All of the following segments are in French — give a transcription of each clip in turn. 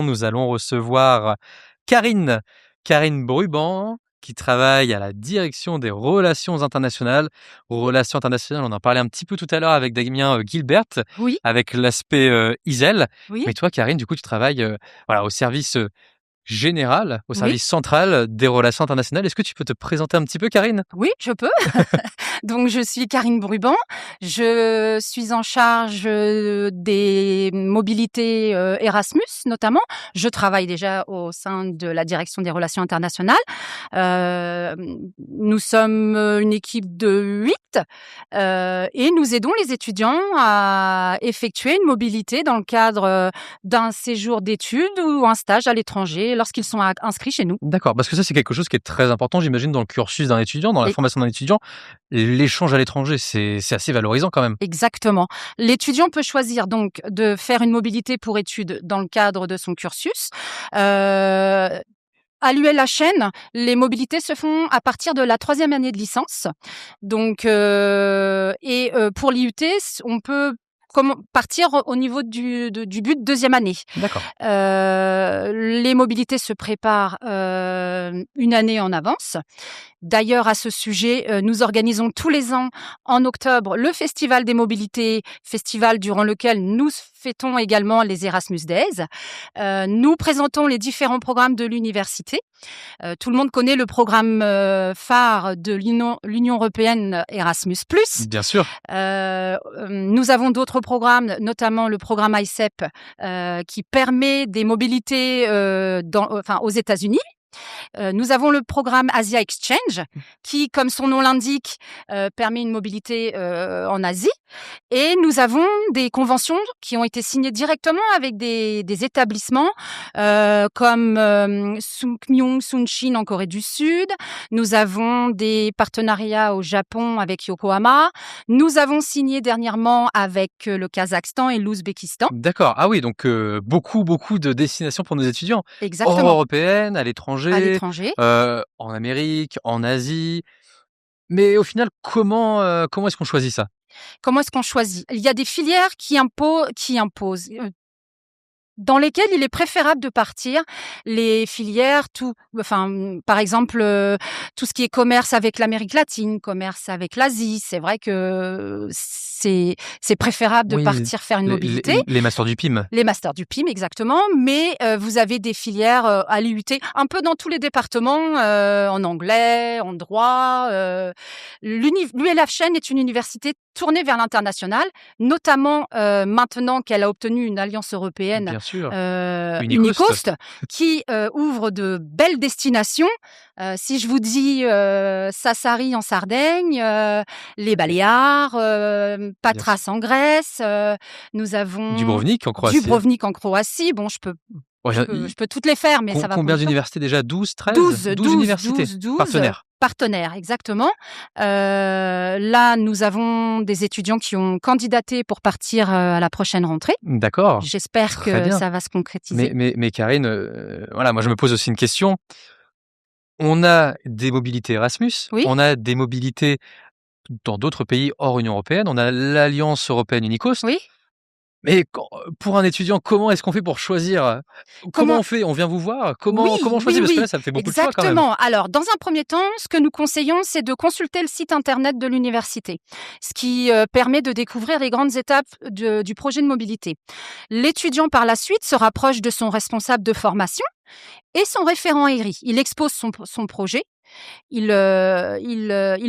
nous allons recevoir Karine. Karine Bruban, qui travaille à la direction des relations internationales. Relations internationales, on en parlait un petit peu tout à l'heure avec Damien Gilbert, Oui, avec l'aspect ISEL. oui, Mais toi, Karine, du coup, tu travailles au service général, au oui, service central des relations internationales. Est-ce que tu peux te présenter un petit peu, Karine? oui, je peux. Donc, je suis Karine Bruban. Je suis en charge des mobilités Erasmus, notamment. Je travaille déjà au sein de la direction des relations internationales. Euh, Nous sommes une équipe de 8 et nous aidons les étudiants à effectuer une mobilité dans le cadre d'un séjour d'études ou un stage à l'étranger lorsqu'ils sont inscrits chez nous. D'accord, parce que ça, c'est quelque chose qui est très important, j'imagine, dans le cursus d'un étudiant, dans la Et formation d'un étudiant. L'échange à l'étranger, c'est assez valorisant quand même. exactement. L'étudiant peut choisir donc de faire une mobilité pour études dans le cadre de son cursus. À l'ULHN, les mobilités se font à partir de la 3e année de licence. Donc, pour l'IUT, on peut partir au niveau du but de 2e année. D'accord. Les mobilités se préparent une année en avance. D'ailleurs, à ce sujet, nous organisons tous les ans, en octobre, le Festival des mobilités, festival durant lequel nous fêtons également les Erasmus Days. Nous présentons les différents programmes de l'université. Tout le monde connaît le programme phare de l'Union européenne Erasmus+. Bien sûr. Nous avons d'autres programmes, notamment le programme ICEP, qui permet des mobilités aux États-Unis. Nous avons le programme Asia Exchange qui, comme son nom l'indique, permet une mobilité en Asie. Et nous avons des conventions qui ont été signées directement avec des établissements comme Sungmyung Sunshin en Corée du Sud. Nous avons des partenariats au Japon avec Yokohama. Nous avons signé dernièrement avec le Kazakhstan et l'Ouzbékistan. D'accord. Ah oui, donc beaucoup de destinations pour nos étudiants. Hors Exactement. européenne, à l'étranger, À l'étranger. en Amérique, en Asie. Mais au final, comment est-ce qu'on choisit ça? Comment est-ce qu'on choisit? Il y a des filières qui imposent, dans lesquelles il est préférable de partir. Les filières, par exemple, tout ce qui est commerce avec l'Amérique latine, commerce avec l'Asie, c'est vrai que c'est préférable de Oui, partir faire une mobilité. les masters du PIM. Les masters du PIM, exactement. Mais vous avez des filières à l'IUT, un peu dans tous les départements, en anglais, en droit. L'ULHN est une université tournée vers l'international, notamment maintenant qu'elle a obtenu une alliance européenne, Bien sûr. Unicost, qui ouvre de belles destinations. Si je vous dis Sassari en Sardaigne, les Baléares, Patras en Grèce, nous avons Dubrovnik en Croatie. Dubrovnik en Croatie. Bon, je peux toutes les faire, mais ça va Combien prendre du temps. d'universités déjà? 12, 13? 12 universités partenaires. Partenaires, exactement. Là, nous avons des étudiants qui ont candidaté pour partir à la prochaine rentrée. D'accord. J'espère Très que bien. ça va se concrétiser. Mais Karine, voilà, moi je me pose aussi une question. On a des mobilités Erasmus, Oui. on a des mobilités dans d'autres pays hors Union européenne, on a l'Alliance européenne Unicost. Oui. Mais pour un étudiant, comment est-ce qu'on fait pour choisir? Comment on fait? On vient vous voir? Comment on choisit? Parce que là, ça fait beaucoup de choix quand même. Exactement. Alors, dans un premier temps, ce que nous conseillons, c'est de consulter le site internet de l'université, ce qui permet de découvrir les grandes étapes du projet de mobilité. L'étudiant, par la suite, se rapproche de son responsable de formation et son référent ERI. Il expose son projet. Il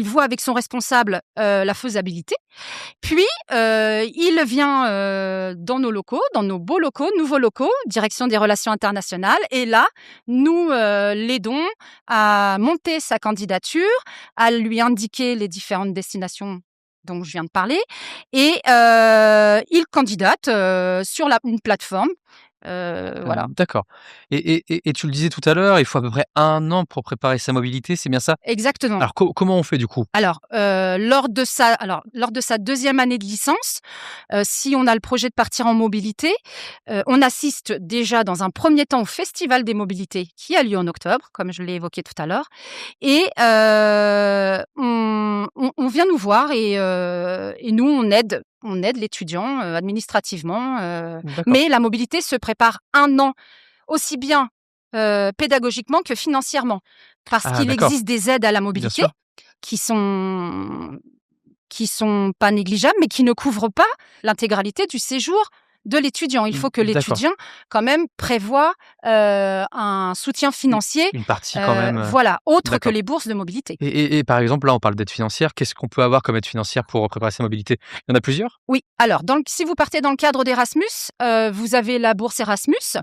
voit avec son responsable la faisabilité. Puis, il vient dans nos locaux, dans nos beaux locaux, nouveaux locaux, direction des relations internationales. Et là, nous l'aidons à monter sa candidature, à lui indiquer les différentes destinations dont je viens de parler. Et il candidate sur une plateforme. Voilà. D'accord. Et tu le disais tout à l'heure, il faut à peu près 1 an pour préparer sa mobilité, c'est bien ça? Exactement. Alors comment on fait du coup? Alors, lors de sa 2e année de licence, si on a le projet de partir en mobilité, on assiste déjà dans un premier temps au Festival des mobilités qui a lieu en octobre, comme je l'ai évoqué tout à l'heure. Et on vient nous voir et nous, on aide l'étudiant administrativement. D'accord. Mais la mobilité se prépare 1 an aussi bien pédagogiquement que financièrement. Parce Ah qu'il d'accord, existe des aides à la bien mobilité sûr. qui sont qui sont pas négligeables, mais qui ne couvrent pas l'intégralité du séjour de l'étudiant. Il faut que D'accord. l'étudiant, quand même, prévoie, un soutien U financier, une partie quand même, voilà, autre que d'accord. les bourses de mobilité. Et par exemple, là, on parle d'aide financière. Qu'est-ce qu'on peut avoir comme aide financière pour préparer sa mobilité? Il y en a plusieurs? Oui, alors si vous partez dans le cadre d'Erasmus, vous avez la bourse Erasmus.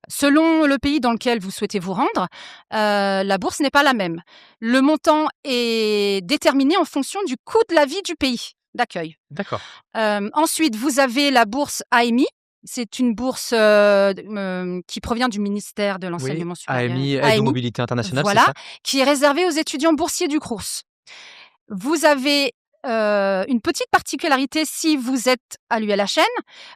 Selon le pays dans lequel vous souhaitez vous rendre, la bourse n'est pas la même. Le montant est déterminé en fonction du coût de la vie du pays d'accueil. D'accord. Ensuite, vous avez la bourse AMI. C'est une bourse, qui provient du ministère de Oui, l'enseignement supérieur. AMI, aide aux AMI, mobilités internationales, c'est voilà, ça? qui est réservée aux étudiants boursiers du Crous. Vous avez, une petite particularité si vous êtes à l'ULHN.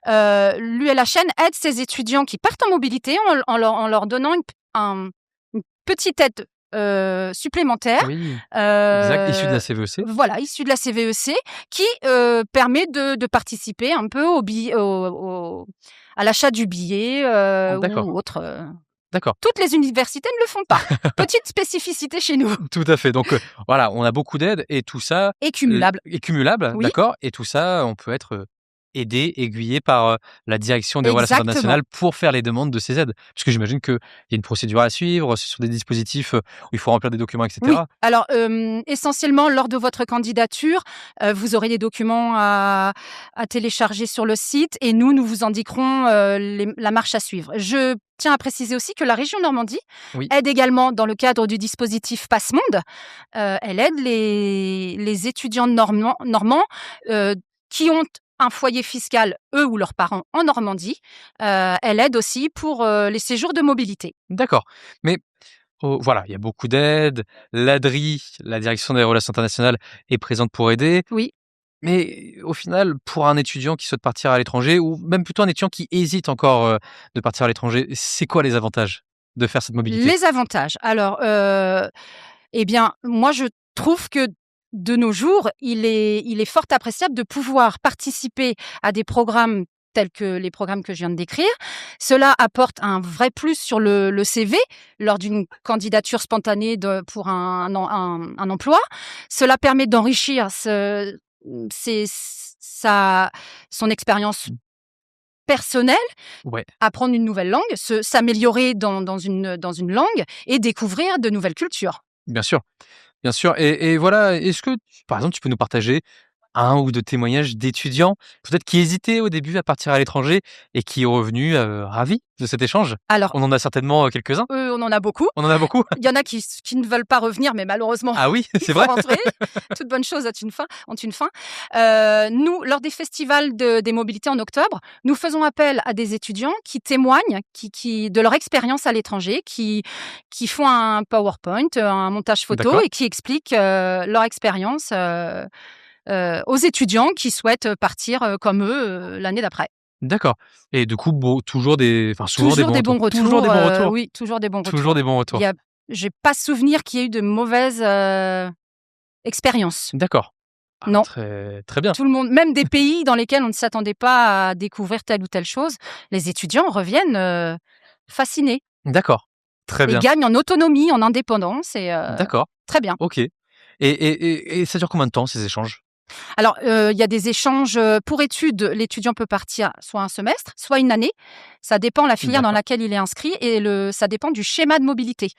L'ULHN aide ses étudiants qui partent en mobilité en leur donnant une petite aide, supplémentaire, Oui, exact, issu de la heu, CVEC. voilà, issue de la CVEC qui, permet de participer un peu à l'achat du billet, D'accord, ou autre, d'accord. Toutes les universités ne le font pas. Petite spécificité chez nous Tout à fait. Donc, voilà, on a beaucoup d'aides et tout ça, et cumulable. est cumulable, Oui, d'accord, et tout ça, on peut être, aidé, aiguillé par, la direction des relations exactement. internationales pour faire les demandes de ces aides? Puisque j'imagine qu'il y a une procédure à suivre, ce sont des dispositifs, où il faut remplir des documents et Oui, cetera? alors, essentiellement lors de votre candidature, vous aurez des documents à télécharger sur le site et nous vous indiquerons, la marche à suivre. Je tiens à préciser aussi que la région Normandie Oui, aide également dans le cadre du dispositif Passemonde. Elle aide les étudiants normands, qui ont un foyer fiscal, eux ou leurs parents, en Normandie. Elle aide aussi pour, les séjours de mobilité. d'accord. Mais voilà, il y a beaucoup d'aides. L'ADRI, la direction des relations internationales, est présente pour aider. Oui. Mais au final, pour un étudiant qui souhaite partir à l'étranger ou même plutôt un étudiant qui hésite encore, de partir à l'étranger, c'est quoi les avantages de faire cette mobilité? Les avantages. Alors, eh bien, moi, je trouve que de nos jours, il est fort appréciable de pouvoir participer à des programmes tels que les programmes que je viens de décrire. Cela apporte un vrai plus sur le CV lors d'une candidature spontanée pour un emploi. Cela permet d'enrichir ses sa son expérience personnelle, Ouais, apprendre une nouvelle langue, s'améliorer dans une langue et découvrir de nouvelles cultures. bien sûr, bien sûr. Et voilà, est-ce que, par exemple, tu peux nous partager un ou 2 témoignages d'étudiants, peut-être qui hésitaient au début à partir à l'étranger et qui est revenu, ravis de cet échange? Alors, On en a certainement, quelques-uns? on en a beaucoup. On en a beaucoup? Il y en a qui ne veulent pas revenir, mais malheureusement, Ah oui, il c'est faut vrai? rentrer. Toute bonne chose ont une fin. Nous, lors des festivals des mobilités en octobre, nous faisons appel à des étudiants qui témoignent de leur expérience à l'étranger, qui font un PowerPoint, un montage photo D'accord, et qui expliquent, leur expérience, aux étudiants qui souhaitent partir, comme eux, l'année d'après. d'accord. Et du coup, toujours des enfin, souvent des Toujours bons des retours? bons Toujours des retours, bons retours? oui, toujours des bons Toujours retours. des bons Il y retours. a J'ai pas souvenir qu'il y ait eu de mauvaises, expériences. D'accord. Ah Non, très très bien. tout le monde, même des pays dans lesquels on ne s'attendait pas à découvrir telle ou telle chose, les étudiants reviennent, fascinés D'accord. Très et bien. gagnent en autonomie, en indépendance et D'accord. très bien. OK. Et ça dure combien de temps ces échanges? Alors, il y a des échanges, pour études, l'étudiant peut partir soit un semestre, soit une année. Ça dépend la filière dans D'accord. laquelle il est inscrit et ça dépend du schéma de mobilité.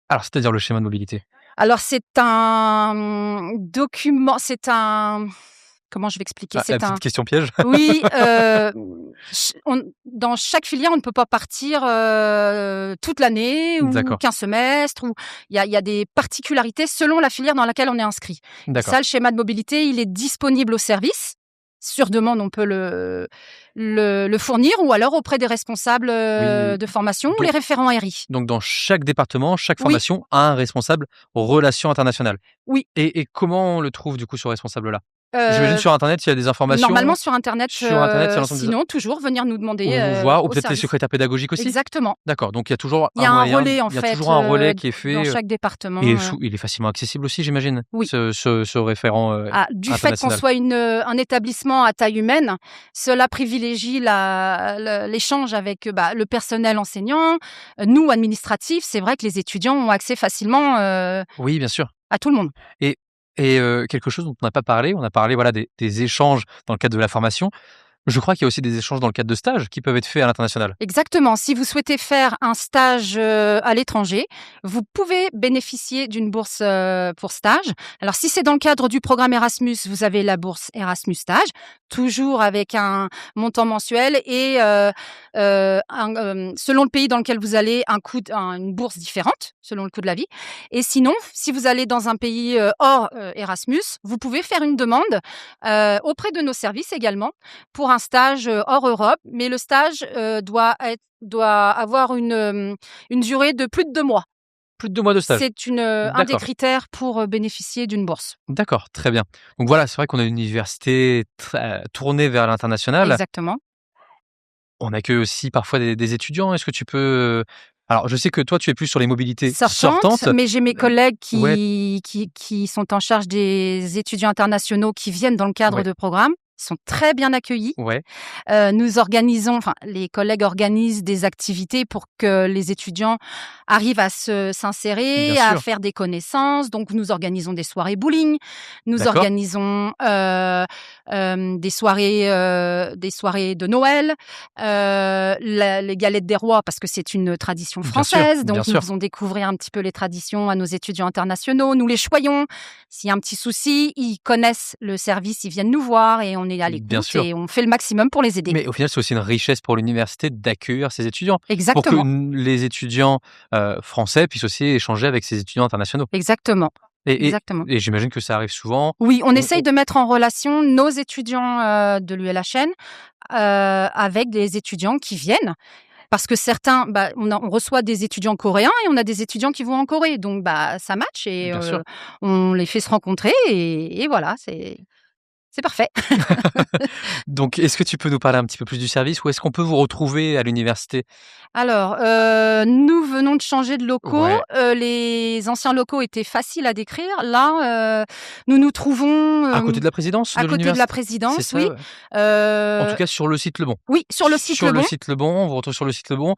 Alors, c'est-à-dire le schéma de mobilité? Alors c'est un, document, comment je vais expliquer? Ah, la C'est un petite question piège? Oui, dans chaque filière, on ne peut pas partir, toute l'année ou D'accord, qu'un semestre, ou il y a des particularités selon la filière dans laquelle on est inscrit. Et ça, d'accord. le schéma de mobilité, il est disponible au service. Sur demande, on peut le fournir ou alors auprès des responsables, Oui, de formation ou les donc référents RI. dans chaque département, chaque Oui, formation a un responsable relations internationales. oui. Et comment on le trouve du coup ce responsable-là? J'imagine Heu, sur internet, il y a des informations Normalement sur internet, sur internet, sur l'ensemble des sinon toujours venir nous demander, ou vous voir ou au peut-être les service. secrétaires pédagogiques aussi? Exactement. D'accord, donc il y a toujours Il y un a un moyen, relais en il y a fait, toujours un relais qui est dans fait, chaque département, et il est facilement accessible aussi, j'imagine? oui. Ce référent, Du fait qu'on international? soit un établissement à taille humaine, cela privilégie l'échange avec, le personnel enseignant, nous administratifs. C'est vrai que les étudiants ont accès facilement, Oui, bien sûr. à tout le monde. Et quelque chose dont on n'a pas parlé, on a parlé, voilà, des échanges dans le cadre de la formation. Je crois qu'il y a aussi des échanges dans le cadre de stages qui peuvent être faits à l'international? Exactement. Si vous souhaitez faire un stage, à l'étranger, vous pouvez bénéficier d'une bourse, pour stage. Alors si c'est dans le cadre du programme Erasmus, vous avez la bourse Erasmus Stage, toujours avec un montant mensuel et selon le pays dans lequel vous allez, une bourse différente, selon le coût de la vie. Et sinon, si vous allez dans un pays, hors, Erasmus, vous pouvez faire une demande, auprès de nos services également pour un stage, hors Europe, mais le stage, doit avoir une durée de plus de 2 mois. Plus de 2 mois de stage? C'est un des D'accord, critères pour, bénéficier d'une bourse. d'accord, très bien. Donc voilà, c'est vrai qu'on a une université tournée vers l'international. Exactement. On accueille aussi parfois des étudiants. Est-ce que tu peux, alors je sais que toi tu es plus sur les mobilités Sortante, sortantes. mais j'ai mes collègues Ouais, qui sont en charge des étudiants internationaux qui viennent dans le cadre ouais, de programmes. Ils sont très bien accueillis. ouais, Les collègues organisent des activités pour que les étudiants arrivent à bien s'insérer, à sûr. faire des connaissanmes. Donc nous organisons des soirées bowling, nous D'accord, organisons, des soirées de Noël, les galettes des rois parce que c'est une tradition bien sûr, française, bien donc nous sûr. faisons découvrir un petit peu les traditions à nos étudiants internationaux. Nous les choyons. S'il y a un petit souci, ils connaissent le service, ils viennent nous voir et on est à Bien l'écoute sûr. et on fait le maximum pour les aider. Mais au final, c'est aussi une richesse pour l'université d'accueillir ses étudiants, pour que Exactement, les étudiants, français puissent aussi échanger avec ces étudiants internationaux, exactement, et exactement. j'imagine que ça arrive souvent. Oui, on essaye On de mettre en relation nos étudiants, de l'ULHN, avec des étudiants qui viennent parce que certains, on reçoit des étudiants coréens et on a des étudiants qui vont en Corée donc ça match et bien sûr. on les fait se rencontrer et voilà, c'est parfait. Donc est-ce que tu peux nous parler un petit peu plus du service? Où est-ce qu'on peut vous retrouver à l'université? Alors, nous venons de changer de locaux, Ouais, les anciens locaux étaient faciles à décrire. Là, nous nous trouvons, à côté de la présidence à de côté de la l'université? C'est présidence, oui. ça, ouais? En tout Heu, cas sur le site Le Bon? oui, sur le site Sur Le le Bon. site Le Bon, on vous retrouve sur le site Le Bon.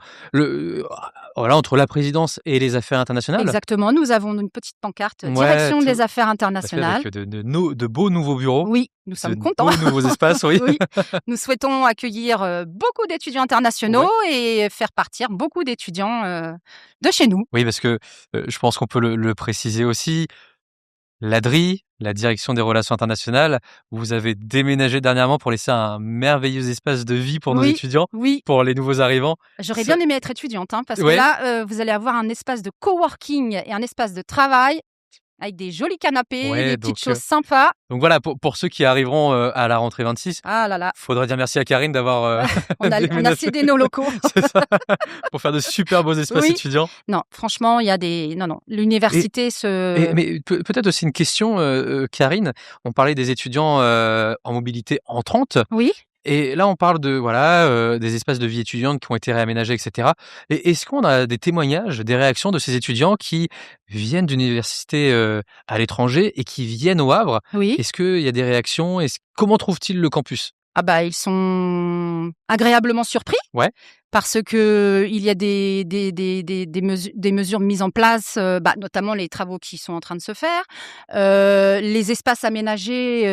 Voilà, entre la présidence et les affaires internationales? Exactement, nous avons une petite pancarte, Ouais, direction tout des affaires à fait, avec, internationales. de beaux nouveaux bureaux, Oui, nous de sommes contents. beaux nouveaux espaces, oui. Oui, nous souhaitons accueillir, beaucoup d'étudiants internationaux Ouais. et faire partir beaucoup d'étudiants, de chez nous. Oui, parce que, je pense qu'on peut le préciser aussi, l'ADRI, la Direction des relations internationales, vous avez déménagé dernièrement pour laisser un merveilleux espace de vie pour nos Oui, étudiants, oui. pour les nouveaux arrivants. J'aurais Ça bien aimé être étudiante, hein, parce que Ouais, là, vous allez avoir un espace de coworking et un espace de travail avec des jolis canapés, ouais, des petites choses sympas. donc voilà, pour ceux qui arriveront, à la rentrée 26, Ah là là, faudra dire merci à Karine d'avoir, on a déménagé. cédé nos locaux. C'est ça, pour faire de super beaux espaces Oui. étudiants. Non, franchement, il y a des non, non, Et l'université se mais peut-être aussi une question, Karine, on parlait des étudiants, en mobilité entrante. oui, Et là, on parle de voilà, des espaces de vie étudiante qui ont été réaménagés et cetera. Et est-ce qu'on a des témoignages, des réactions de ces étudiants qui viennent d'universités, à l'étranger et qui viennent au Havre? oui. Est-ce qu'il y a des réactions? Comment trouvent-ils le campus? Ah bah, ils sont agréablement surpris Ouais, parce que il y a des mesures mises en place, notamment les travaux qui sont en train de se faire. Les espaces aménagés,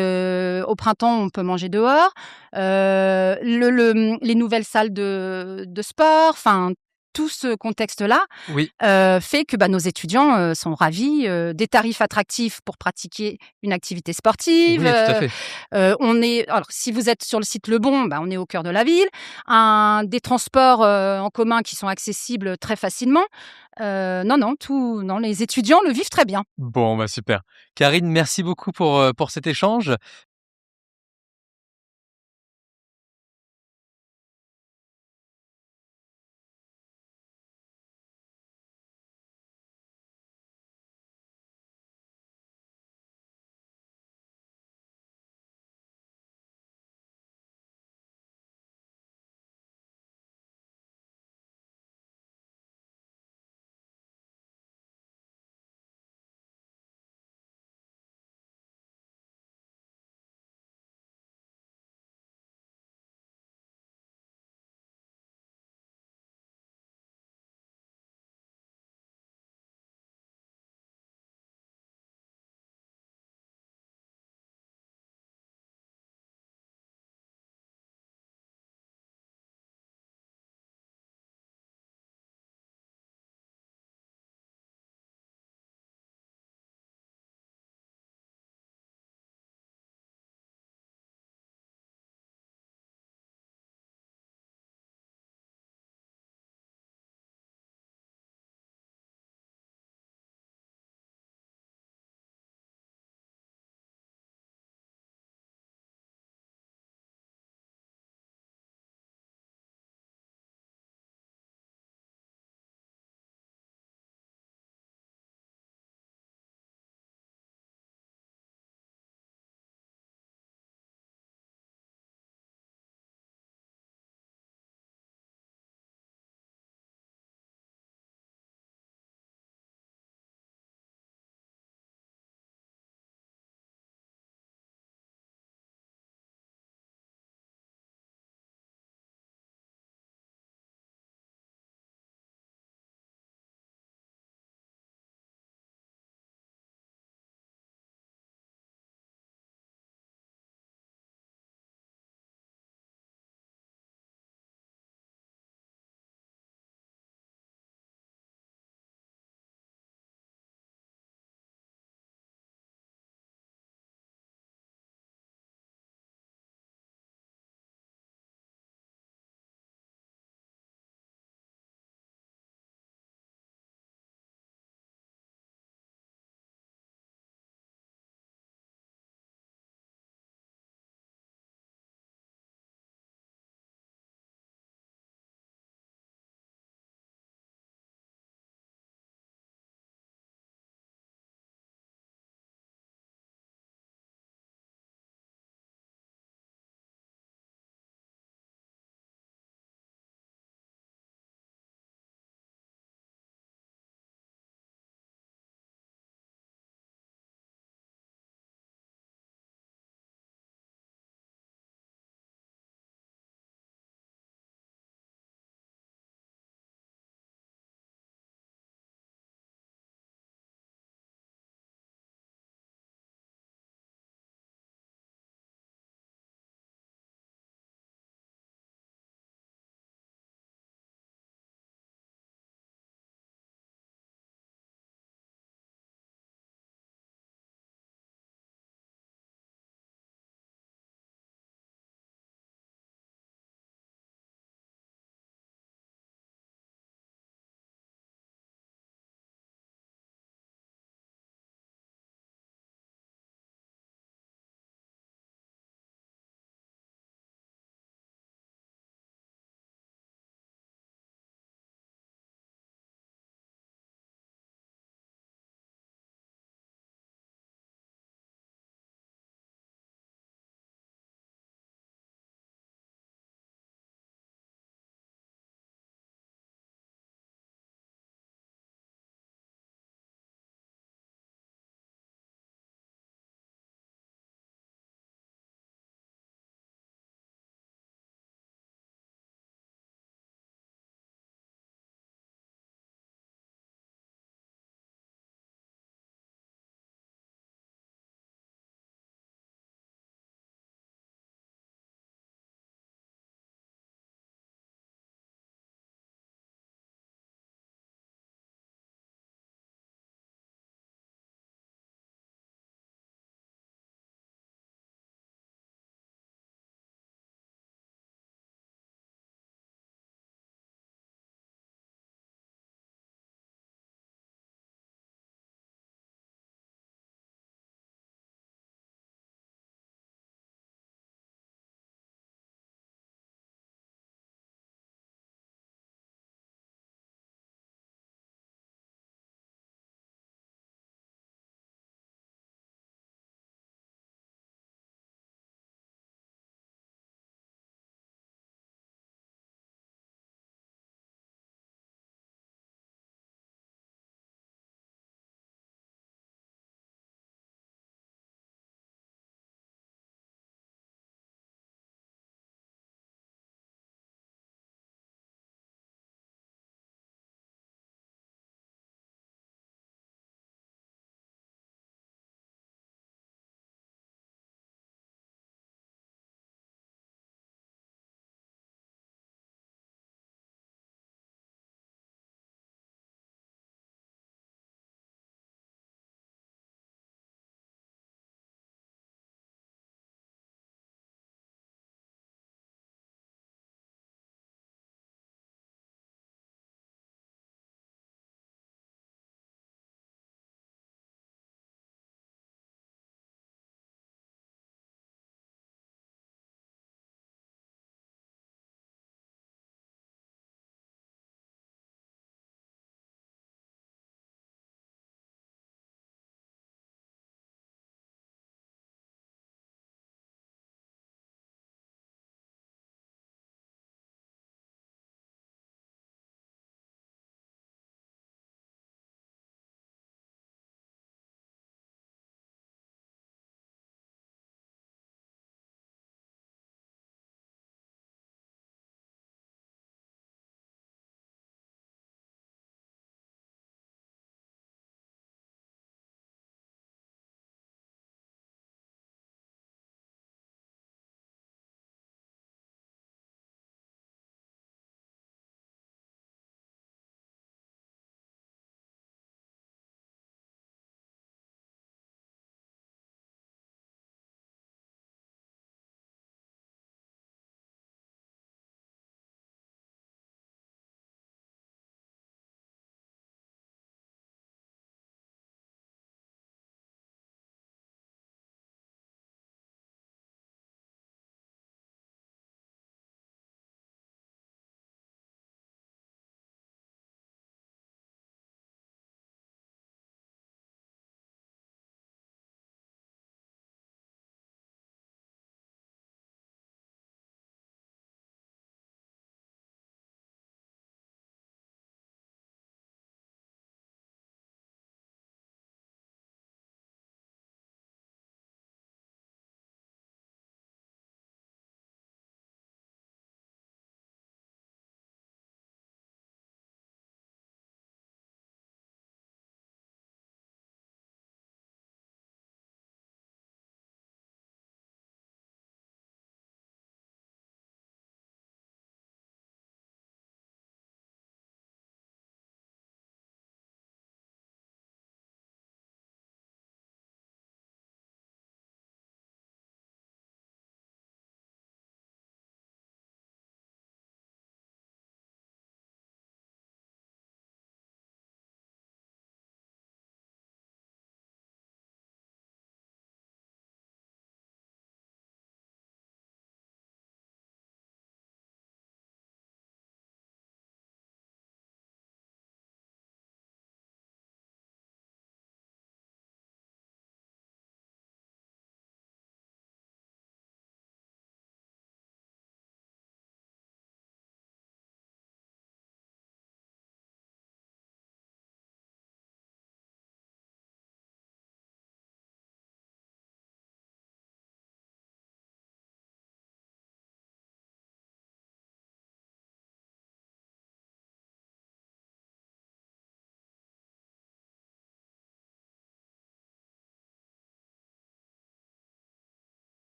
au printemps, on peut manger dehors. Les nouvelles salles de sport, enfin, tout ce contexte-là, oui, fait que, nos étudiants, sont ravis, des tarifs attractifs pour pratiquer une activité sportive, oui, tout à fait. alors si vous êtes sur le site Le Bon, on est au cœur de la ville, des transports, en commun qui sont accessibles très facilement. Non, les étudiants le vivent très bien. Bon, bah, super. Karine, merci beaucoup pour cet échange.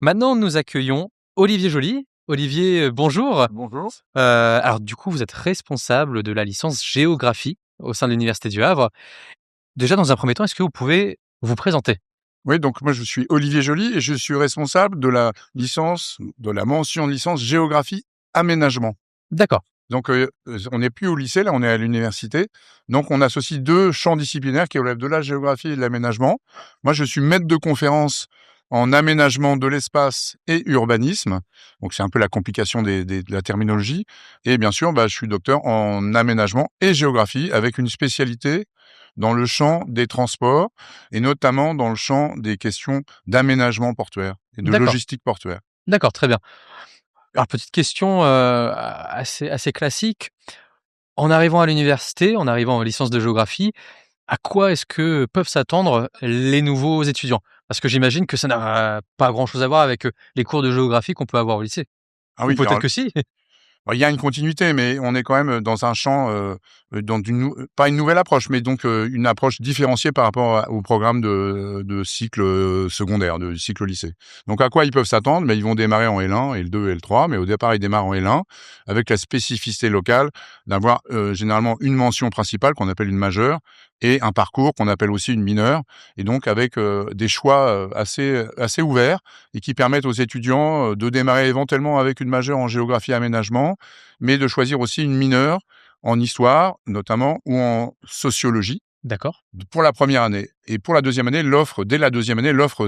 Maintenant, nous accueillons Olivier Joly. Olivier, bonjour. Bonjour. Alors du coup, vous êtes responsable de la licence géographie au sein de l'Université du Havre. Déjà, dans un premier temps, est-ce que vous pouvez vous présenter? Oui, donc moi je suis Olivier Joly et je suis responsable de la licence, de la mention de licence géographie aménagement. D'accord, Donc on n'est plus au lycée, là on est à l'université. Donc on associe 2 champs disciplinaires qui relèvent de la géographie et de l'aménagement. Moi je suis maître de conférence en aménagement de l'espace et urbanisme. Donc c'est un peu la complication de la terminologie. Et bien sûr, je suis docteur en aménagement et géographie avec une spécialité dans le champ des transports et notamment dans le champ des questions d'aménagement portuaire et de d'accord, logistique portuaire. d'accord, très bien. Alors petite question, assez classique. En arrivant à l'université, en arrivant en licence de géographie, à quoi est-ce que peuvent s'attendre les nouveaux étudiants? Parce que j'imagine que ça n'a pas grand-chose à voir avec, les cours de géographie qu'on peut avoir au lycée. Ah Ou oui, peut-être alors que si? il y a une continuité, mais on est quand même dans un champ, dans d'une nou pas une nouvelle approche, mais donc une approche différenciée par rapport au programme de cycle, secondaire, de cycle lycée. Donc à quoi ils peuvent s'attendre? Mais ils vont démarrer en L1 et L2 et L3, mais au départ, ils démarrent en L1 avec la spécificité locale d'avoir, généralement une mention principale qu'on appelle une majeure et un parcours qu'on appelle aussi une mineure et donc avec, des choix, assez ouverts et qui permettent aux étudiants, de démarrer éventuellement avec une majeure en géographie aménagement, mais de choisir aussi une mineure en histoire, notamment, ou en sociologie D'accord, pour la première année. Et pour la deuxième année, dès la deuxième année, l'offre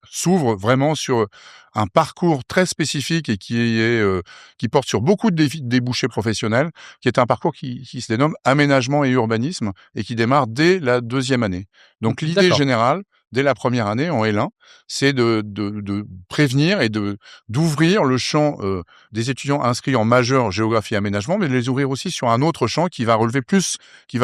s'ouvre vraiment sur un parcours très spécifique et qui porte sur beaucoup de débouchés professionnels, qui est un parcours qui se dénomme aménagement et urbanisme et qui démarre dès la deuxième année. Donc l'idée d'accord. générale, dès la première année en L1, c'est de prévenir et d'ouvrir le champ des étudiants inscrits en majeur géographie et aménagement, mais de les ouvrir aussi sur un autre champ qui va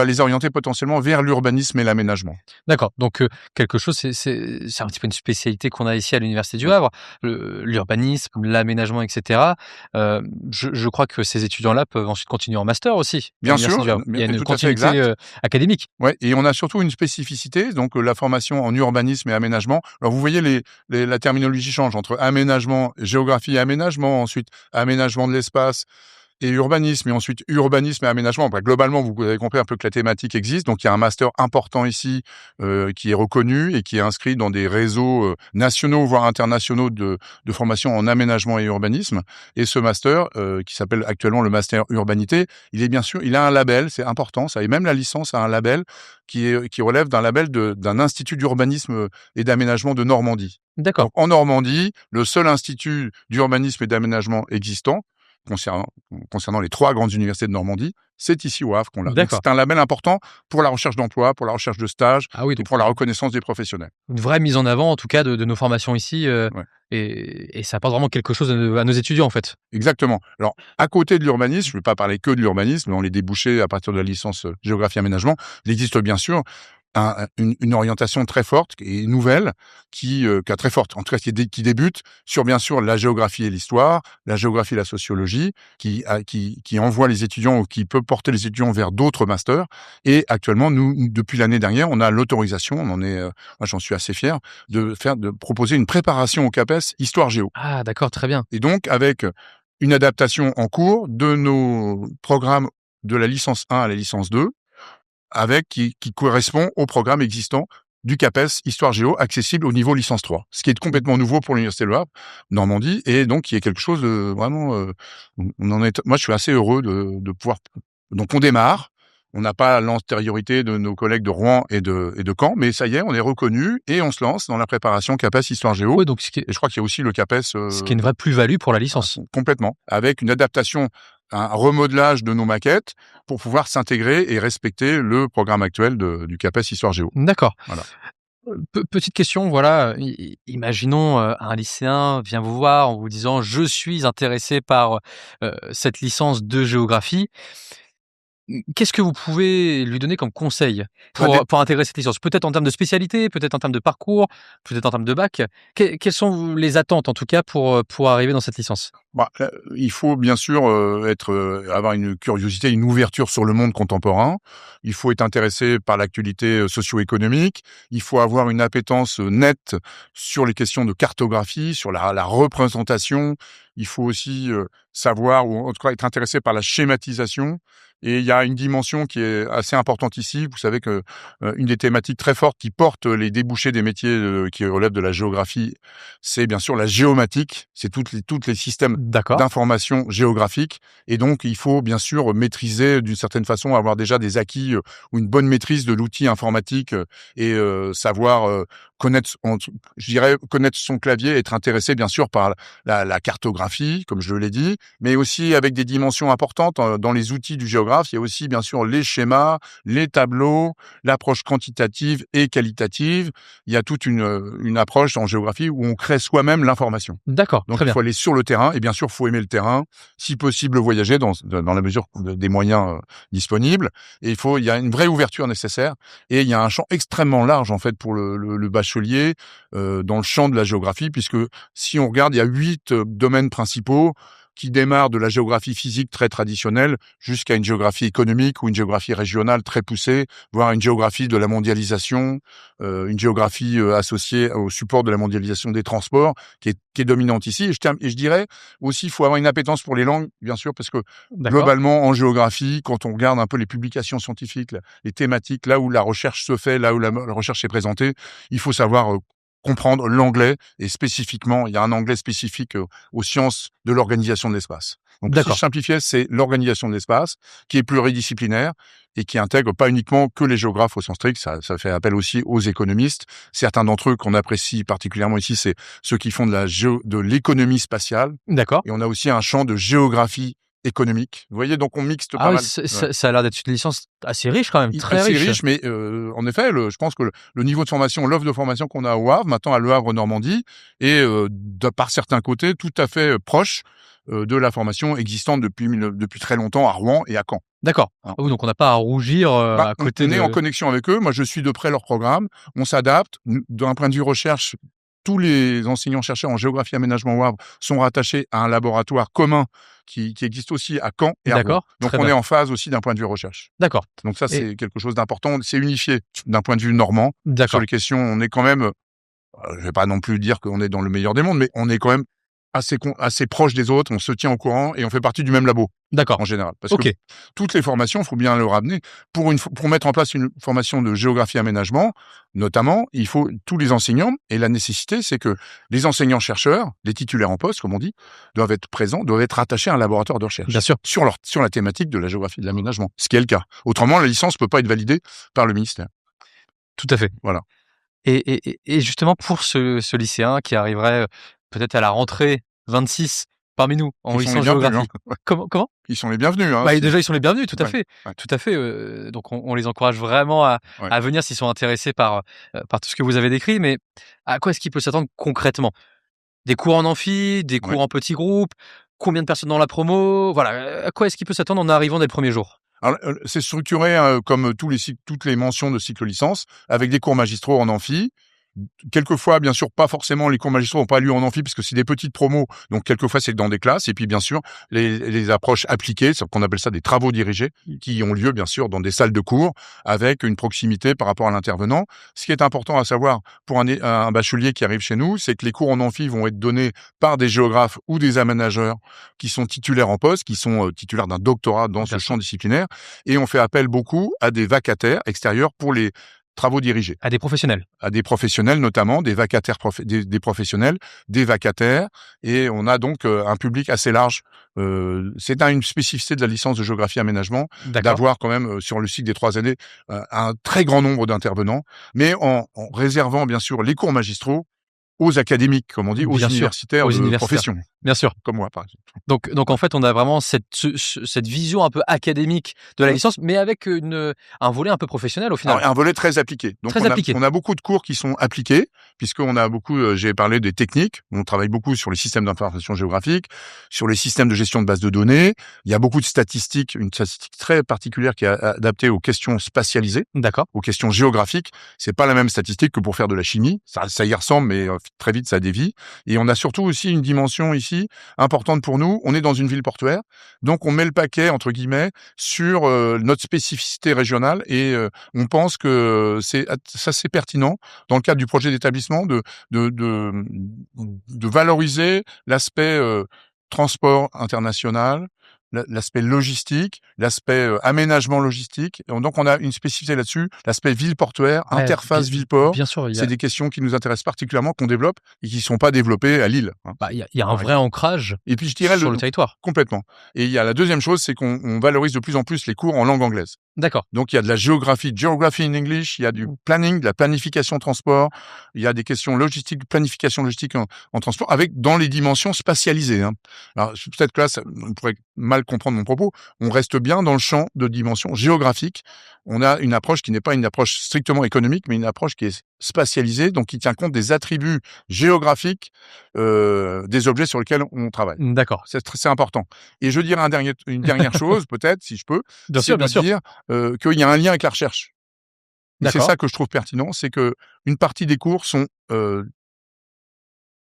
les orienter potentiellement vers l'urbanisme et l'aménagement. D'accord, donc quelque chose, c'est un petit peu une spécialité qu'on a ici à l'Université du Oui. Havre, l'urbanisme, l'aménagement et cetera. Je crois que ces étudiants-là peuvent ensuite continuer en master aussi à Bien l'Université sûr, du Havre. Il y a une tout à fait continuité, exact. académique. Ouais, et on a surtout une spécificité, donc la formation en urbanisme et aménagement. Alors vous voyez la terminologie change entre aménagement, géographie et aménagement, ensuite aménagement de l'espace et urbanisme, et ensuite urbanisme et aménagement. Globalement, vous avez compris un peu que la thématique existe. Donc, il y a un master important ici qui est reconnu et qui est inscrit dans des réseaux nationaux, voire internationaux de formation en aménagement et urbanisme. Et ce master, qui s'appelle actuellement le master urbanité, il a un label, c'est important, ça. Et même la licence a un label qui relève d'un label d'un institut d'urbanisme et d'aménagement de Normandie. D'accord, Donc, en Normandie, le seul institut d'urbanisme et d'aménagement existant, concernant concernant les 3 grandes universités de Normandie, c'est ici au Havre qu'on l'a. Donc d'accord. c'est un label important pour la recherche d'emploi, pour la recherche de stage Ah oui, et donc pour la reconnaissance des professionnels. une vraie mise en avant en tout cas de nos formations ici, Ouais, et ça apporte vraiment quelque chose à nos étudiants en fait. exactement. Alors, à côté de l'urbanisme, je ne vais pas parler que de l'urbanisme, dans les débouchés à partir de la licence, géographie aménagement, il existe bien sûr une orientation très forte et nouvelle qui a très forte, en tout cas qui débute sur bien sûr la géographie et l'histoire, la géographie et la sociologie, qui envoie les étudiants ou qui peut porter les étudiants vers d'autres masters. Et actuellement, nous, depuis l'année dernière, on a l'autorisation, moi j'en suis assez fier, de proposer une préparation au CAPES Histoire Géo. Ah d'accord, très bien. Et donc avec une adaptation en cours de nos programmes de la licence 1 à la licence 2, avec qui correspond au programme existant du CAPES Histoire Géo, accessible au niveau licence 3. Ce qui est complètement nouveau pour l'Université Le Havre, Normandie, et donc qui est quelque chose de vraiment, moi je suis assez heureux de pouvoir, donc on démarre. On n'a pas l'antériorité de nos collègues de Rouen et de Caen, mais ça y est, on est reconnu et on se lance dans la préparation CAPES Histoire Géo. Oui, donc Et je crois qu'il y a aussi le CAPES, ce qui est une vraie plus-value pour la licence. complètement, avec une adaptation, un remodelage de nos maquettes pour pouvoir s'intégrer et respecter le programme actuel du CAPES Histoire Géo. D'accord. Voilà. Petite question, voilà, imaginons, un lycéen vient vous voir en vous disant: «Je suis intéressé par, cette licence de géographie». Qu'est-ce que vous pouvez lui donner comme conseil Ça dé pour intégrer cette licence? Peut-être en termes de spécialité, peut-être en termes de parcours, peut-être en termes de bac? Quelles sont les attentes en tout cas pour arriver dans cette licence? Il faut bien sûr, avoir une curiosité, une ouverture sur le monde contemporain. Il faut être intéressé par l'actualité, socio-économique. Il faut avoir une appétence, nette sur les questions de cartographie, sur la représentation. Il faut aussi, savoir ou en tout cas être intéressé par la schématisation et il y a une dimension qui est assez importante ici. Vous savez que, une des thématiques très fortes qui porte les débouchés des métiers, qui relèvent de la géographie, c'est bien sûr la géomatique. C'est toutes les systèmes D'accord, d'information géographique et donc il faut bien sûr maîtriser d'une certaine façon, avoir déjà des acquis, ou une bonne maîtrise de l'outil informatique, et savoir, connaître son clavier, être intéressé bien sûr par la cartographie, comme je l'ai dit, mais aussi avec des dimensions importantes, dans les outils du géographe. Il y a aussi bien sûr les schémas, les tableaux, l'approche quantitative et qualitative. Il y a toute une approche en géographie où on crée soi-même l'information. d'accord, Donc très il bien. faut aller sur le terrain et bien sûr, faut aimer le terrain. Si possible, voyager dans la mesure des moyens, disponibles et il y a une vraie ouverture nécessaire et il y a un champ extrêmement large, en fait, pour le bachelier, dans le champ de la géographie puisque si on regarde, il y a 8 domaines principaux qui démarrent de la géographie physique très traditionnelle jusqu'à une géographie économique ou une géographie régionale très poussée, voire une géographie de la mondialisation, une géographie, associée au support de la mondialisation des transports qui est dominante ici et je dirais aussi, il faut avoir une appétence pour les langues, bien sûr, parce que D'accord, globalement, en géographie, quand on regarde un peu les publications scientifiques, les thématiques, là où la recherche se fait, là où la recherche est présentée, il faut savoir, comprendre l'anglais et spécifiquement, il y a un anglais spécifique, aux sciences de l'organisation de l'espace. Donc si je d'accord. simplifiais, c'est l'organisation de l'espace qui est pluridisciplinaire et qui intègre pas uniquement que les géographes au sens strict, ça fait appel aussi aux économistes. Certains d'entre eux qu'on apprécie particulièrement ici, c'est ceux qui font de l'économie spatiale D'accord. et on a aussi un champ de géographie économique. Vous voyez, donc on mixte Ah pas oui, mal. Ouais. ça a l'air d'être une licence assez riche quand même, très Assez riche. riche, mais en effet, je pense que le niveau de formation, l'offre de formation qu'on a au Havre, maintenant à Le Havre Normandie, est par certains côtés tout à fait proche de la formation existante depuis très longtemps à Rouen et à Caen. D'accord. Hein. Ah oui, donc on n'a pas à rougir, à côté On est en de connexion avec eux. Moi, je suis de près leur programme. On s'adapte. D'un point de vue recherche, tous les enseignants-chercheurs en géographie aménagement au Havre sont rattachés à un laboratoire commun qui existe aussi à Caen et à Rouen. d'accord, Donc, très on bien. est en phase aussi d'un point de vue recherche. D'accord Donc ça, et c'est quelque chose d'important. C'est unifié d'un point de vue normand. Sur d'accord, les questions, on est quand même, je vais pas non plus dire qu'on est dans le meilleur des mondes, mais on est quand même assez proche des autres, on se tient au courant et on fait partie du même labo, d'accord. en général. Parce que OK, toutes les formations, il faut bien le ramener, pour mettre en place une formation de géographie-aménagement, notamment, il faut tous les enseignants et la nécessité, c'est que les enseignants-chercheurs, les titulaires en poste, comme on dit, doivent être présents, doivent être attachés à un laboratoire de recherche bien sûr, sur la thématique de la géographie de l'aménagement, ce qui est le cas. Autrement, la licence peut pas être validée par le ministère. tout à fait Voilà. et justement pour ce lycéen qui arriverait, peut-être à la rentrée 26 parmi nous en Ils sont les licence bienvenus, géographie. hein. Comment? Ils sont les bienvenus, hein. Bah, déjà, ils sont les bienvenus, tout à Ouais, fait. ouais, Tout à fait, donc on les encourage vraiment ouais. à venir s'ils sont intéressés par tout ce que vous avez décrit, mais à quoi est-ce qu'il peut s'attendre concrètement? Des cours en amphi, des Ouais. cours en petits groupes? Combien de personnes dans la promo? Voilà, à quoi est-ce qu'il peut s'attendre en arrivant dès le premier jour? Alors, c'est structuré, comme toutes les mentions de cycle licence, avec des cours magistraux en amphi. Quelquefois, bien sûr, pas forcément les cours magistraux n'ont pas lieu en amphi parce que c'est des petites promos, donc quelquefois c'est dans des classes et puis bien sûr les approches appliquées, c'est qu'on appelle ça des travaux dirigés, qui ont lieu bien sûr dans des salles de cours avec une proximité par rapport à l'intervenant. Ce qui est important à savoir pour un bachelier qui arrive chez nous, c'est que les cours en amphi vont être donnés par des géographes ou des aménageurs qui sont titulaires en poste, qui sont titulaires d'un doctorat dans ce Bien champ sûr. disciplinaire et on fait appel beaucoup à des vacataires extérieurs pour les travaux dirigés À des professionnels? à des professionnels notamment, des vacataires des professionnels, des vacataires et on a donc, un public assez large. C'est une spécificité de la licence de géographie aménagement D'accord. d'avoir quand même, sur le cycle des 3 années, un très grand nombre d'intervenants, mais en réservant bien sûr les cours magistraux aux académiques, comme on dit, aux Bien sûr, universitaires aux de universitaires. profession. Bien sûr. comme moi, par exemple. Donc en fait, on a vraiment cette vision un peu académique de la Mmh. licence, mais avec un volet un peu professionnel au final. Alors, un volet très appliqué. Donc, Très appliqué. on a beaucoup de cours qui sont appliqués, puisqu'on a beaucoup, j'ai parlé des techniques. On travaille beaucoup sur les systèmes d'information géographique, sur les systèmes de gestion de bases de données. Il y a beaucoup de statistiques, une statistique très particulière qui est adaptée aux questions spatialisées, D'accord. aux questions géographiques. C'est pas la même statistique que pour faire de la chimie. Ça y ressemble, mais très vite, ça dévie. Et on a surtout aussi une dimension ici importante pour nous. On est dans une ville portuaire, donc on met le paquet, entre guillemets, sur notre spécificité régionale et on pense que c'est pertinent dans le cadre du projet d'établissement de valoriser l'aspect transport international, l'aspect logistique, l'aspect aménagement logistique. Et donc on a une spécificité là-dessus, l'aspect ville portuaire, Ouais, interface ville-port. bien sûr, C'est des questions qui nous intéressent particulièrement, qu'on développe et qui sont pas développées à Lille, hein, il y a un par vrai exemple. ancrage Et puis je dirais sur le territoire. complètement. Et il y a la deuxième chose, c'est qu'on valorise de plus en plus les cours en langue anglaise. D'accord. Donc il y a de la géographie, geography in English, il y a du planning, de la planification transport, il y a des questions logistiques, planification logistique en transport, avec dans les dimensions spatialisées, hein. Alors peut-être que là, on pourrait mal comprendre mon propos. On reste bien dans le champ de dimensions géographiques. On a une approche qui n'est pas une approche strictement économique, mais une approche qui est spatialisée, donc qui tient compte des attributs géographiques des objets sur lesquels on travaille. D'accord. C'est important. Et je dirais une dernière chose, peut-être, si je peux, Bien c'est sûr, de bien sûr. dire qu'il y a un lien avec la recherche. Et c'est D'accord. ça que je trouve pertinent, c'est que une partie des cours sont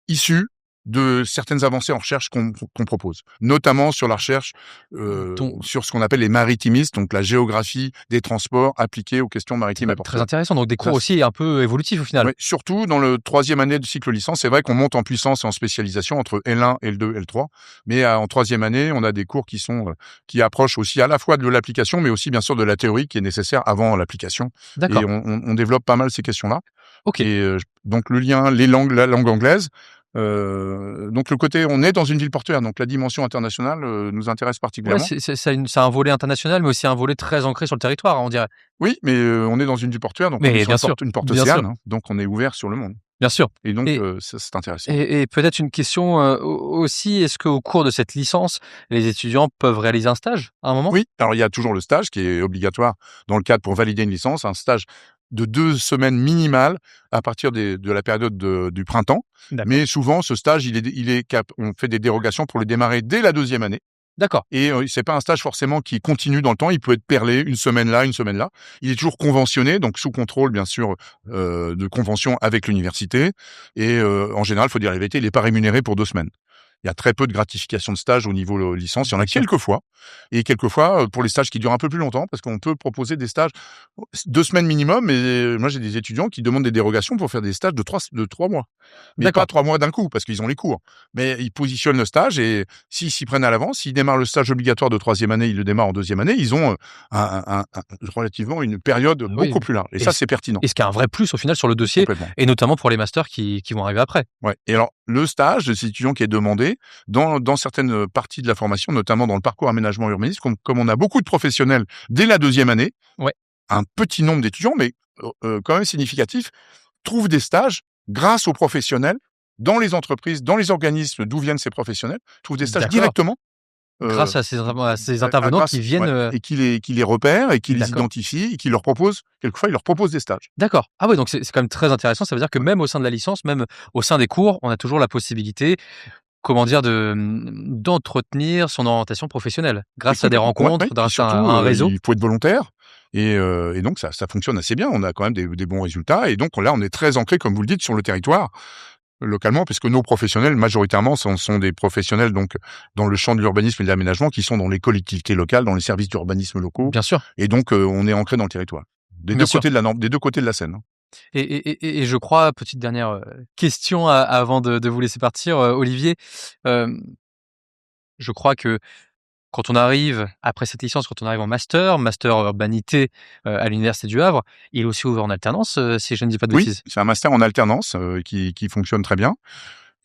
issus de certaines avancées en recherche qu'on propose, notamment sur la recherche Donc sur ce qu'on appelle les maritimistes, donc la géographie des transports appliquée aux questions maritimes et très portuaires. intéressant, donc des cours Ça, aussi un peu évolutifs au final. Ouais, surtout dans le 3e année de cycle licence. C'est vrai qu'on monte en puissance et en spécialisation entre L1, L2, L3, mais en 3e année, on a des cours qui approchent aussi à la fois de l'application, mais aussi bien sûr de la théorie qui est nécessaire avant l'application. D'accord. Et on développe pas mal ces questions-là. OK. Et donc le lien, la langue anglaise. Donc le côté, on est dans une ville portuaire, donc la dimension internationale nous intéresse Ouais, particulièrement. c'est un volet international, mais aussi un volet très ancré sur le territoire, on dirait. Oui, mais on est dans une ville portuaire, donc on est Mais sur une porte bien sûr, océane, hein, donc on est ouvert sur le monde. bien sûr. Et donc Et ça, c'est intéressant. et peut-être une question, aussi, est-ce qu'au cours de cette licence, les étudiants peuvent réaliser un stage à un moment? Oui, alors il y a toujours le stage qui est obligatoire dans le cadre pour valider une licence, un stage de 2 semaines minimales à partir de la période du printemps. D'accord. Mais souvent, ce stage, on fait des dérogations pour le démarrer dès la 2e année. D'accord. Et c'est pas un stage forcément qui continue dans le temps. Il peut être perlé une semaine là, une semaine là. Il est toujours conventionné, donc sous contrôle, bien sûr, de convention avec l'université. Et en général, il faut dire la vérité, il n'est pas rémunéré pour 2 semaines. Il y a très peu de gratification de stage au niveau licence. Il y en a Bien sûr. quelques fois. Et quelquefois, pour les stages qui durent un peu plus longtemps, parce qu'on peut proposer des stages 2 semaines minimum. Et moi, j'ai des étudiants qui demandent des dérogations pour faire des stages de 3 mois. Mais D'accord. pas 3 mois d'un coup, parce qu'ils ont les cours. Mais ils positionnent le stage et s'ils s'y prennent à l'avance, s'ils démarrent le stage obligatoire de 3e année, ils le démarrent en 2e année, ils ont relativement une période Oui. beaucoup plus large. Et Et ça, c'est pertinent. Et ce qui est un vrai plus au final sur le dossier Complètement. et notamment pour les masters qui vont arriver après. Ouais. Et alors, le stage de ces étudiants qui est demandé dans certaines parties de la formation, notamment dans le parcours aménagement urbanisme, comme on a beaucoup de professionnels dès la 2e année, Ouais. un petit nombre d'étudiants, mais quand même significatif, trouvent des stages grâce aux professionnels dans les entreprises, dans les organismes d'où viennent ces professionnels, trouvent des stages D'accord. directement. Grâce à ces intervenants grâce, qui viennent, et qui les repèrent et qui les D'accord. identifient et qui leur proposent, quelquefois, ils leur proposent des stages. D'accord. Ah ouais, donc c'est quand même très intéressant. Ça veut dire que même au sein de la licence, même au sein des cours, on a toujours la possibilité, comment dire, d'entretenir son orientation professionnelle grâce à des rencontres, Et grâce à surtout, un réseau. il faut être volontaire et donc ça fonctionne assez bien. On a quand même des bons résultats et donc là, on est très ancré, comme vous le dites, sur le territoire, localement, puisque nos professionnels, majoritairement, sont des professionnels donc dans le champ de l'urbanisme et de l'aménagement qui sont dans les collectivités locales, dans les services d'urbanisme locaux Bien sûr. et donc on est ancré dans le territoire. Des Bien deux sûr. côtés de la norme, des 2 côtés de la Seine, hein. Et je crois, petite dernière, question avant de vous laisser partir, Olivier, je crois que quand on arrive après cette licence, quand on arrive en master urbanité, à l'université du Havre, il est aussi ouvert en alternance, si je ne dis pas de Oui, bêtises? c'est un master en alternance qui fonctionne très bien.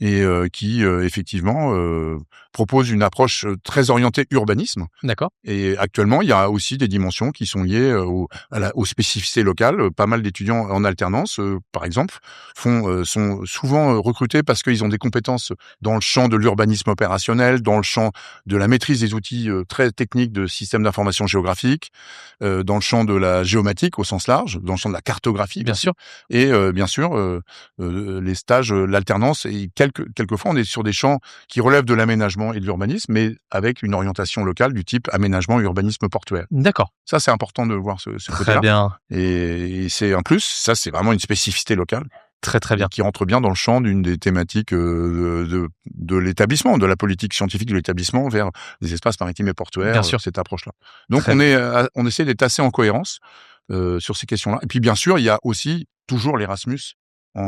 et qui effectivement propose une approche très orientée urbanisme. D'accord. Et actuellement, il y a aussi des dimensions qui sont liées aux spécificités locales. Pas mal d'étudiants en alternance, par exemple, sont souvent recrutés parce qu'ils ont des compétences dans le champ de l'urbanisme opérationnel, dans le champ de la maîtrise des outils très techniques de systèmes d'information géographique, dans le champ de la géomatique au sens large, dans le champ de la cartographie, Bien sûr. et bien sûr, les stages, l'alternance, et quelquefois on est sur des champs qui relèvent de l'aménagement et de l'urbanisme, mais avec une orientation locale du type aménagement et urbanisme portuaire. D'accord. Ça, c'est important de voir ce Très côté-là. bien. Et c'est un plus, ça c'est vraiment une spécificité locale Très, très bien. qui rentre bien dans le champ d'une des thématiques de l'établissement, de la politique scientifique de l'établissement vers les espaces maritimes et portuaires, Bien sûr. cette approche-là. Donc Très on essaie d'être assez en cohérence sur ces questions-là. Et puis bien sûr, il y a aussi toujours l'Erasmus Oui,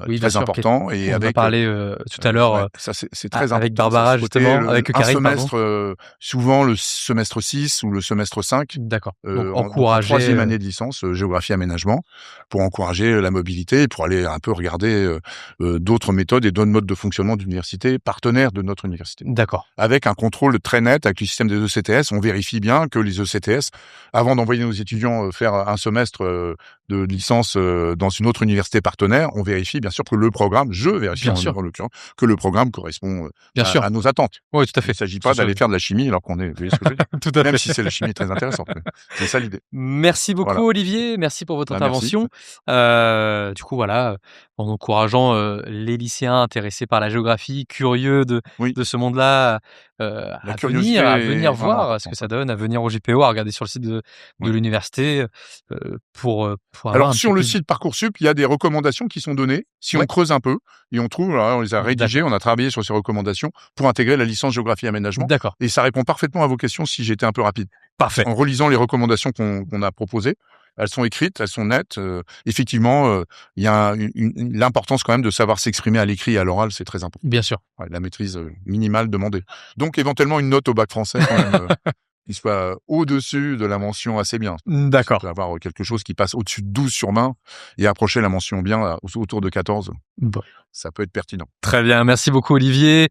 bien très sûr, important, et on en a avec parlé, tout à l'heure, ouais, ça c'est très avec important, Barbara ce côté, justement, avec un Karine, pardon. semestre, souvent le semestre 6 ou le semestre 5, D'accord. Donc en encourager, 3e année de licence, géographie aménagement, pour encourager la mobilité et pour aller un peu regarder d'autres méthodes et d'autres modes de fonctionnement d'université partenaires de notre université. d'accord. Avec un contrôle très net avec le système des ECTS, on vérifie bien que les ECTS, avant d'envoyer nos étudiants faire un semestre de licence dans une autre université partenaire, on vérifie bien sûr que le programme, je vérifie Bien sûr. en l'occurrence, que le programme correspond Bien sûr. à nos attentes. Oui, tout à Il fait. ne s'agit Que pas ce soit d'aller faire de la chimie alors qu'on est, vous voyez ce que je veux dire? tout à Même fait. si c'est la chimie est très intéressante, mais c'est ça l'idée. Merci beaucoup Voilà. Olivier, merci pour votre Bah, merci. intervention. Du coup voilà, en encourageant, les lycéens intéressés par la géographie, curieux Oui, de ce monde-là, la à curiosité venir est vraiment voir ce que importante, ça ouais. donne, à venir au JPO, à regarder sur le site de Oui. l'université, pour avoir Alors un petit sur le peu site Parcoursup, il y a des recommandations qui sont données. Si on ouais, creuse un peu et on trouve, voilà, on les a rédigées, d'accord, on a travaillé sur ces recommandations pour intégrer la licence géographie aménagement, d'accord, et ça répond parfaitement à vos questions si j'étais un peu rapide. parfait. En relisant les recommandations qu'on a proposées, elles sont écrites, elles sont nettes. Effectivement, il y a l'importance quand même de savoir s'exprimer à l'écrit et à l'oral, c'est très important. Bien sûr. Ouais, la maîtrise minimale demandée. Donc éventuellement une note au bac français quand même qui soit au-dessus de la mention assez bien. Ça peut D'accord. avoir quelque chose qui passe au-dessus de 12 sur 20 et approcher la mention bien autour de 14. Bon, Ça peut être pertinent. très bien, merci beaucoup Olivier.